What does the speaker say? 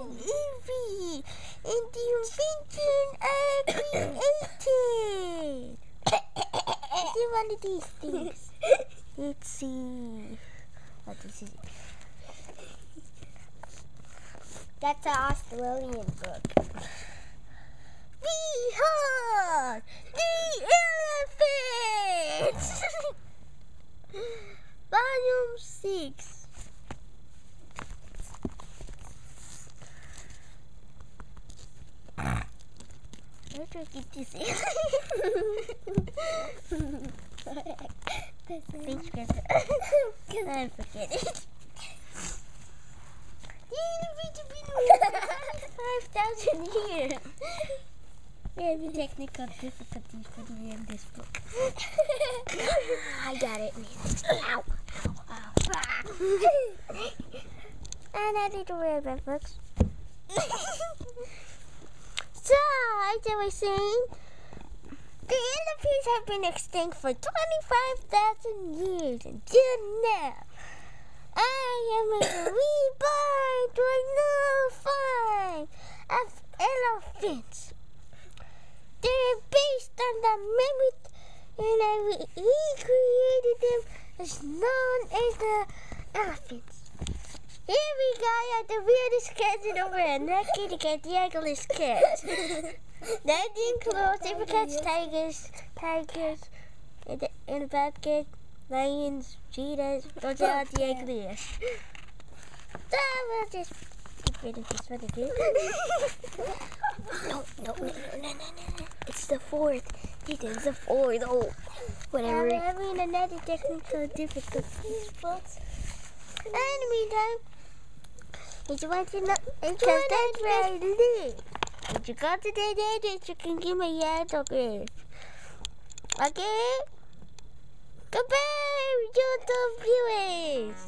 Evie, and the invention I created. It's one of these things. Let's see. What is it? That's an Australian book. Behold the elephants! Volume 6. Where do I get this in? Thanks, Grandpa. I forget it. 5,000 years. We have technical difficulties for the end this book. I got it. Ow. Ow. And I need to wear my books. So, as I was saying, the elephants have been extinct for 25,000 years until now. I am a reborn to a new form of elephants. They're based on the mammoth, and I recreated them as known as the elephants. Here we go at the weirdest cats in the world. Not kitty cat, the ugliest cats. That includes cats, tigers, and bobcats, lions, cheetahs. Those are all the ugliest. So we'll just get rid of this one again. No. It's the fourth. It is the fourth. Oh, whatever. I'm having another technical difficulties, folks. In the meantime, if you want to know, because that's where I live. If you go to the address, you can give me your autograph. Okay? Goodbye, YouTube viewers.